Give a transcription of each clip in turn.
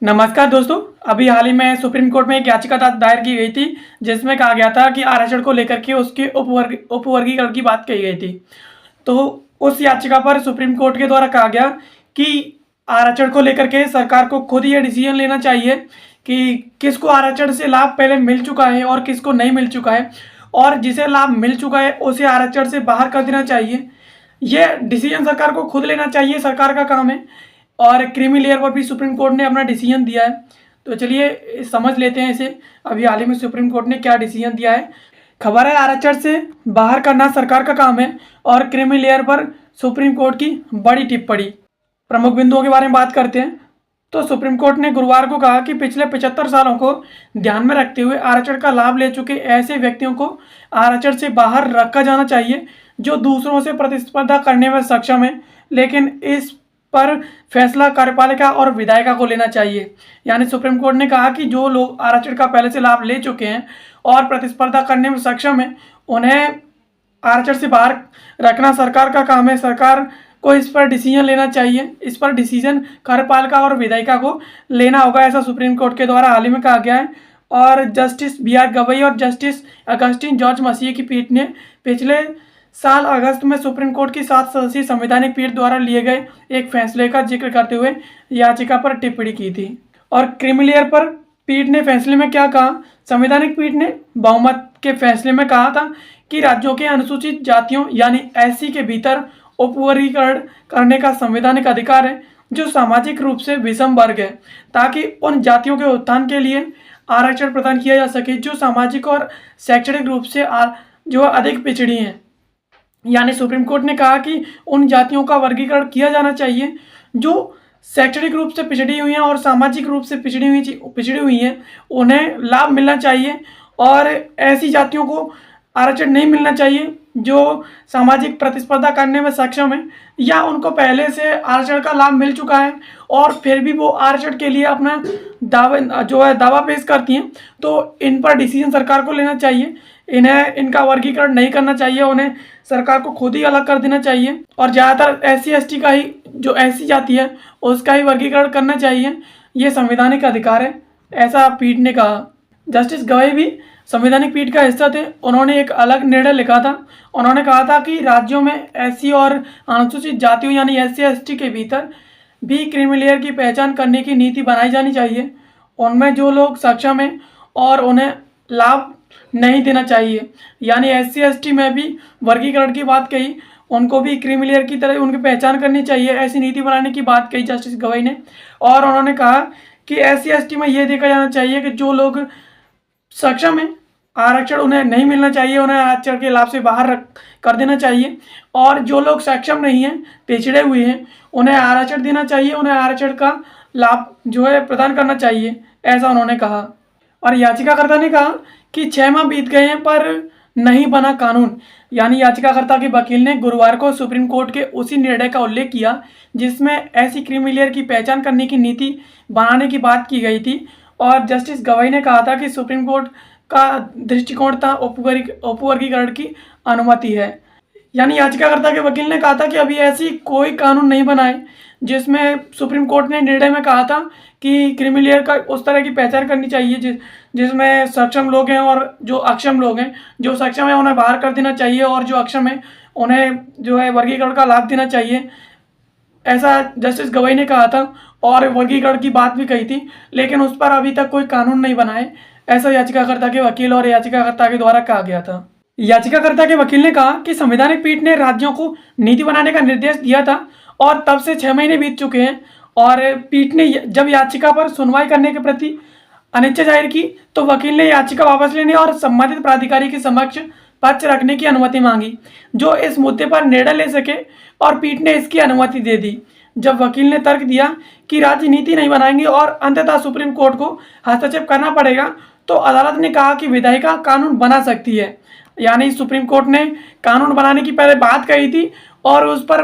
नमस्कार दोस्तों। अभी हाल ही में सुप्रीम कोर्ट में एक याचिका दायर की गई थी जिसमें कहा गया था कि आरक्षण को लेकर के उसके उपवर्गीकरण की बात कही गई थी। तो उस याचिका पर सुप्रीम कोर्ट के द्वारा कहा गया कि आरक्षण को लेकर के सरकार को खुद ये डिसीजन लेना चाहिए कि किसको आरक्षण से लाभ पहले मिल चुका है और किसको नहीं मिल चुका है, और जिसे लाभ मिल चुका है उसे आरक्षण से बाहर कर देना चाहिए। ये डिसीजन सरकार को खुद लेना चाहिए, सरकार का काम है। और क्रीमी लेयर पर भी सुप्रीम कोर्ट ने अपना डिसीजन दिया है। तो चलिए समझ लेते हैं इसे। अभी हाल ही में सुप्रीम कोर्ट ने क्या डिसीजन दिया है। खबर है, आरक्षण से बाहर करना सरकार का काम है और क्रीमी लेयर पर सुप्रीम कोर्ट की बड़ी टिप्पणी। प्रमुख बिंदुओं के बारे में बात करते हैं। तो सुप्रीम कोर्ट ने गुरुवार को कहा कि पिछले 75 सालों को ध्यान में रखते हुए आरक्षण का लाभ ले चुके ऐसे व्यक्तियों को आरक्षण से बाहर रखा जाना चाहिए जो दूसरों से प्रतिस्पर्धा करने में सक्षम है, लेकिन इस पर फैसला कार्यपालिका और विधायिका को लेना चाहिए। यानी सुप्रीम कोर्ट ने कहा कि जो लोग आरक्षण का पहले से लाभ ले चुके हैं और प्रतिस्पर्धा करने में सक्षम है, उन्हें आरक्षण से बाहर रखना सरकार का काम है। सरकार को इस पर डिसीजन लेना चाहिए। इस पर डिसीजन कार्यपालिका और विधायिका को लेना होगा, ऐसा सुप्रीम कोर्ट के द्वारा हाल ही में कहा गया है। और जस्टिस BR गवई और जस्टिस अगस्टिन जॉर्ज मसीह की पीठ ने पिछले साल अगस्त में सुप्रीम कोर्ट की 7 सदस्यीय संवैधानिक पीठ द्वारा लिए गए एक फैसले का जिक्र करते हुए याचिका पर टिप्पणी की थी। और क्रीमी लेयर पर पीठ ने फैसले में क्या कहा। संवैधानिक पीठ ने बहुमत के फैसले में कहा था कि राज्यों के अनुसूचित जातियों यानी SC के भीतर उपवर्गीकरण करने का संवैधानिक अधिकार है जो सामाजिक रूप से विषम वर्ग है, ताकि उन जातियों के उत्थान के लिए आरक्षण प्रदान किया जा सके जो सामाजिक और शैक्षणिक रूप से जो अधिक पिछड़ी हैं। यानी सुप्रीम कोर्ट ने कहा कि उन जातियों का वर्गीकरण किया जाना चाहिए जो शैक्षणिक रूप से पिछड़ी हुई हैं और सामाजिक रूप से पिछड़ी हुई हैं, उन्हें लाभ मिलना चाहिए। और ऐसी जातियों को आरक्षण नहीं मिलना चाहिए जो सामाजिक प्रतिस्पर्धा करने में सक्षम है या उनको पहले से आरक्षण का लाभ मिल चुका है और फिर भी वो आरक्षण के लिए अपना दावा पेश करती हैं। तो इन पर डिसीजन सरकार को लेना चाहिए। इन्हें इनका वर्गीकरण नहीं करना चाहिए, उन्हें सरकार को खुद ही अलग कर देना चाहिए। और ज़्यादातर SC ST का ही जो ऐसी जाति है उसका ही वर्गीकरण करना चाहिए। ये संवैधानिक अधिकार है, ऐसा पीठ ने कहा। जस्टिस गवई भी संवैधानिक पीठ का हिस्सा थे। उन्होंने एक अलग निर्णय लिखा था। उन्होंने कहा था कि राज्यों में SC और अनुसूचित जातियों यानी SC ST के भीतर भी क्रीमी लेयर की पहचान करने की नीति बनाई जानी चाहिए। उनमें जो लोग सक्षम हैं और उन्हें लाभ नहीं देना चाहिए, यानी SC ST में भी वर्गीकरण की बात कही, उनको भी क्रीमी लेयर की तरह उनकी पहचान करनी चाहिए, ऐसी नीति बनाने की बात कही जस्टिस गवई ने। और उन्होंने कहा कि SC ST में ये देखा जाना चाहिए कि जो लोग सक्षम हैं आरक्षण उन्हें नहीं मिलना चाहिए, उन्हें आरक्षण के लाभ से बाहर कर देना चाहिए। और जो लोग सक्षम नहीं हैं, पिछड़े हुए हैं, उन्हें आरक्षण देना चाहिए, उन्हें आरक्षण का लाभ जो है प्रदान करना चाहिए, ऐसा उन्होंने कहा। और याचिकाकर्ता ने कहा कि 6 माह बीत गए हैं पर नहीं बना कानून। यानी याचिकाकर्ता के वकील ने गुरुवार को सुप्रीम कोर्ट के उसी निर्णय का उल्लेख किया जिसमें ऐसी क्रीमी लेयर की पहचान करने की नीति बनाने की बात की गई थी। और जस्टिस गवई ने कहा था कि सुप्रीम कोर्ट का दृष्टिकोण था उपवर्गीकरण की अनुमति है। यानी याचिकाकर्ता के वकील ने कहा था कि अभी ऐसी कोई कानून नहीं बना है जिसमें सुप्रीम कोर्ट ने निर्णय में कहा था कि क्रीमी लेयर का उस तरह की पहचान करनी चाहिए जिसमें सक्षम लोग हैं और जो अक्षम लोग हैं। जो सक्षम है उन्हें बाहर कर देना चाहिए और जो अक्षम है उन्हें जो है वर्गीकरण का लाभ देना चाहिए, ऐसा जस्टिस गवई ने कहा था। और वर्गीकरण की बात भी कही थी, लेकिन उस पर अभी तक कोई कानून नहीं बना है, ऐसा याचिकाकर्ता के वकील और याचिकाकर्ता के द्वारा कहा गया था। याचिकाकर्ता के वकील ने कहा कि संवैधानिक पीठ ने राज्यों को नीति बनाने का निर्देश दिया था और तब से 6 महीने बीत चुके हैं। और पीठ ने जब याचिका पर सुनवाई करने के प्रति अनिच्छा जाहिर की तो वकील ने याचिका वापस लेने और संबंधित प्राधिकारी के समक्ष पक्ष रखने की अनुमति मांगी जो इस मुद्दे पर निर्णय ले सके, और पीठ ने इसकी अनुमति दे दी। जब वकील ने तर्क दिया कि राज्य नीति नहीं बनाएंगे और अंततः सुप्रीम कोर्ट को हस्तक्षेप करना पड़ेगा, तो अदालत ने कहा कि विधायिका कानून बना सकती है। यानी सुप्रीम कोर्ट ने कानून बनाने की पहले बात कही थी और उस पर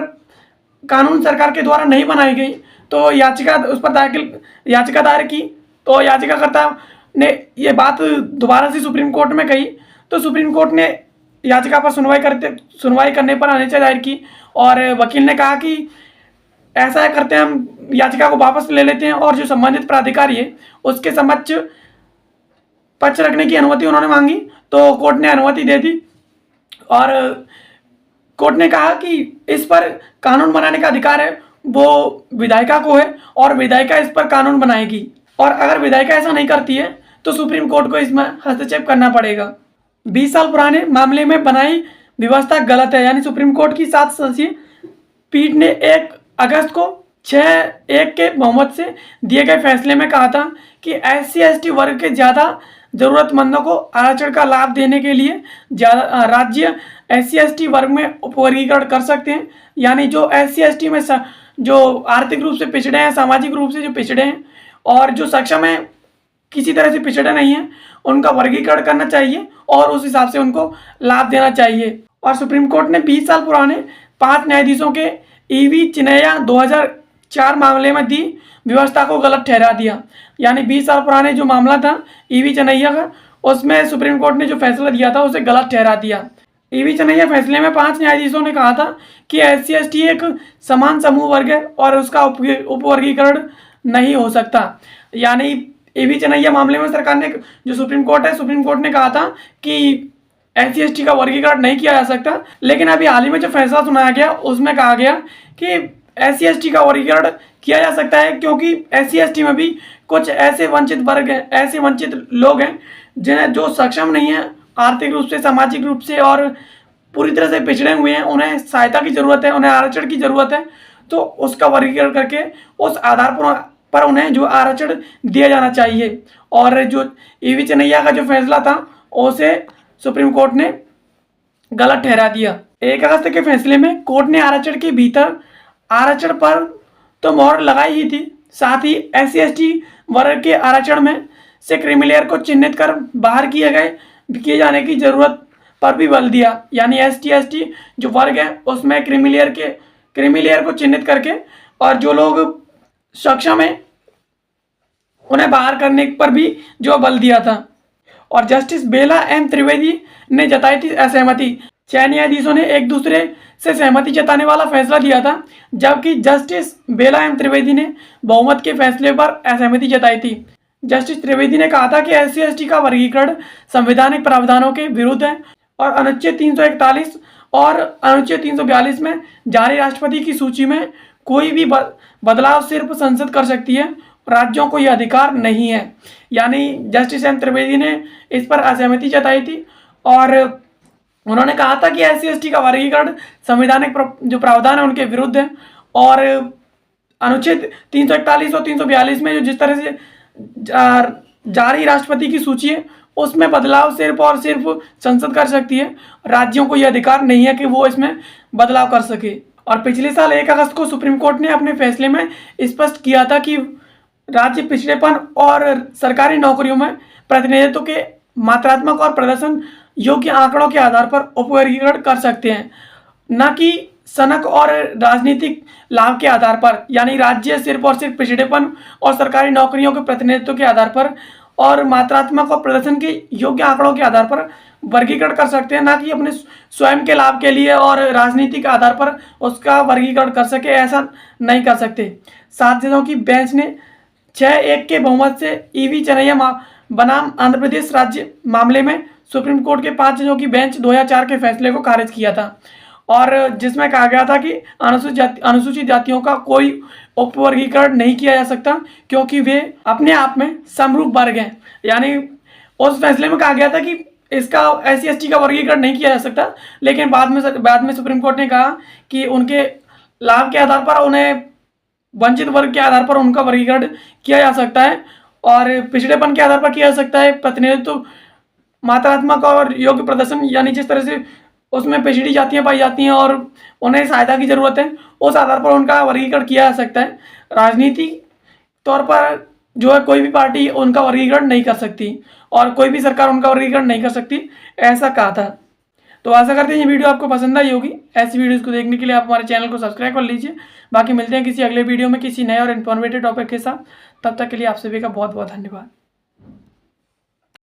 कानून सरकार के द्वारा नहीं बनाई गई, तो याचिका दायर की। तो याचिकाकर्ता ने ये बात दोबारा से सुप्रीम कोर्ट में कही, तो सुप्रीम कोर्ट ने याचिका पर सुनवाई करने पर अनिच्छा जाहिर की। और वकील ने कहा कि ऐसा करते हैं, हम याचिका को वापस ले लेते हैं और जो संबंधित प्राधिकारी है उसके समक्ष पक्ष रखने की अनुमति उन्होंने मांगी, तो कोर्ट ने अनुमति दे दी। और कोर्ट ने कहा कि इस पर कानून बनाने का अधिकार है वो विधायिका को है और विधायिका इस पर कानून बनाएगी, और अगर विधायिका ऐसा नहीं करती है तो सुप्रीम कोर्ट को इसमें हस्तक्षेप करना पड़ेगा। 20 साल पुराने मामले में बनाई व्यवस्था गलत है, यानी सुप्रीम कोर्ट की 7 सदस्यीय पीठ ने 1 अगस्त को 6-1 के बहुमत से दिए गए फैसले में कहा था कि SC/ST वर्ग के ज़्यादा ज़रूरतमंदों को आरक्षण का लाभ देने के लिए राज्य SC/ST वर्ग में उपवर्गीकरण कर सकते हैं। यानी जो SC/ST में जो आर्थिक रूप से पिछड़े हैं, सामाजिक रूप से जो पिछड़े हैं और जो सक्षम हैं, किसी तरह से पिछड़े नहीं हैं, उनका वर्गीकरण करना चाहिए और उस हिसाब से उनको लाभ देना चाहिए। और सुप्रीम कोर्ट ने 20 साल पुराने 5 न्यायाधीशों के EV चिनैया 2004 मामले में दी व्यवस्था को गलत ठहरा दिया। यानी 20 साल पुराने जो मामला था EV चिनैया का, उसमें सुप्रीम कोर्ट ने जो फैसला दिया था उसे गलत ठहरा दिया। EV चिनैया फैसले में 5 न्यायाधीशों ने कहा था कि SC/ST एक समान समूह वर्ग है और उसका उपवर्गीकरण नहीं हो सकता। यानी EV चिनैया मामले में सरकार ने, जो सुप्रीम कोर्ट ने कहा था कि SC/ST का वर्गीकरण नहीं किया जा सकता, लेकिन अभी हाल ही में जो फैसला सुनाया गया उसमें कहा गया कि SC/ST का वर्गीकरण किया जा सकता है, क्योंकि SC/ST में भी कुछ ऐसे वंचित वर्ग हैं, ऐसे वंचित लोग हैं जिन्हें जो सक्षम नहीं है आर्थिक रूप से, सामाजिक रूप से और पूरी तरह से पिछड़े हुए हैं, उन्हें सहायता की ज़रूरत है, उन्हें आरक्षण की ज़रूरत है, तो उसका वर्गीकरण करके उस आधार पर उन्हें जो आरक्षण दिया जाना चाहिए। और जो EV चिनैया का जो फैसला था उसे सुप्रीम कोर्ट ने गलत ठहरा दिया। 1 अगस्त के फैसले में कोर्ट ने आरक्षण के भीतर आरक्षण पर तो मोहर लगाई ही थी, साथ ही SC/ST वर्ग के आरक्षण में से क्रीमी को चिन्हित कर बाहर किए जाने की जरूरत पर भी बल दिया। यानी ST/ST जो वर्ग है उसमें क्रीमी लेयर को चिन्हित करके और जो लोग सक्षम है उन्हें बाहर करने पर भी जो बल दिया था। और जस्टिस बेला एम त्रिवेदी ने जताई थी असहमति। 6 न्यायाधीशों ने एक दूसरे से सहमति जताने वाला फैसला दिया था, जबकि जस्टिस बेला एम त्रिवेदी ने बहुमत के फैसले पर असहमति जताई थी। जस्टिस त्रिवेदी ने कहा था कि SC/ST का वर्गीकरण संवैधानिक प्रावधानों के विरुद्ध है और अनुच्छेद 341 और अनुच्छेद 342 में जारी राष्ट्रपति की सूची में कोई भी बदलाव सिर्फ संसद कर सकती है, राज्यों को यह अधिकार नहीं है। यानी जस्टिस एम त्रिवेदी ने इस पर असहमति जताई थी और उन्होंने कहा था कि SC/ST का वर्गीकरण संवैधानिक जो प्रावधान है उनके विरुद्ध है और अनुच्छेद 341 और 342 में जो जिस तरह से जारी राष्ट्रपति की सूची है उसमें बदलाव सिर्फ और सिर्फ संसद कर सकती है, राज्यों को यह अधिकार नहीं है कि वो इसमें बदलाव कर सके। और पिछले साल 1 अगस्त को सुप्रीम कोर्ट ने अपने फैसले में स्पष्ट किया था कि राज्य पिछड़ेपन और सरकारी नौकरियों में प्रतिनिधित्व के मात्रात्मक और प्रदर्शन योग्य आंकड़ों के आधार पर उपवर्गीकरण कर सकते हैं, न कि सनक और राजनीतिक लाभ के आधार पर। यानी राज्य सिर्फ और सिर्फ पिछड़ेपन और सरकारी नौकरियों के प्रतिनिधित्व के आधार पर और मात्रात्मक और प्रदर्शन के योग्य आंकड़ों के आधार पर वर्गीकरण कर सकते हैं, ना कि अपने स्वयं के लाभ के लिए और राजनीतिक आधार पर उसका वर्गीकरण कर सके, ऐसा नहीं कर सकते। 7 जजों की बेंच ने 6-1 के बहुमत से EV चिनैया बनाम आंध्र प्रदेश राज्य मामले में सुप्रीम कोर्ट के 5 जजों की बेंच 2004 के फैसले को खारिज किया था, और जिसमें कहा गया था कि अनुसूचित जातियों का कोई उपवर्गीकरण नहीं किया जा सकता क्योंकि वे अपने आप में समरूप वर्ग हैं। यानी उस फैसले में कहा गया था कि इसका SC/ST का वर्गीकरण नहीं किया जा सकता, लेकिन बाद में सुप्रीम कोर्ट ने कहा कि उनके लाभ के आधार पर, उन्हें वंचित वर्ग के आधार पर उनका वर्गीकरण किया जा सकता है और पिछड़ेपन के आधार पर किया जा सकता है, प्रतिनिधित्व, मात्रात्मक और योग्य प्रदर्शन, यानी जिस तरह से उसमें पिछड़ी जातियाँ पाई जाती हैं और उन्हें सहायता की ज़रूरत है, उस आधार पर उनका वर्गीकरण किया जा सकता है। राजनीतिक तौर पर जो है कोई भी पार्टी उनका वर्गीकरण नहीं कर सकती और कोई भी सरकार उनका वर्गीकरण नहीं कर सकती, ऐसा कहा था। तो आशा करते हैं ये वीडियो आपको पसंद आई होगी। ऐसी वीडियोस को देखने के लिए आप हमारे चैनल को सब्सक्राइब कर लीजिए। बाकी मिलते हैं किसी अगले वीडियो में किसी नए और इन्फॉर्मेटिव टॉपिक के साथ। तब तक के लिए आप सभी का बहुत बहुत धन्यवाद।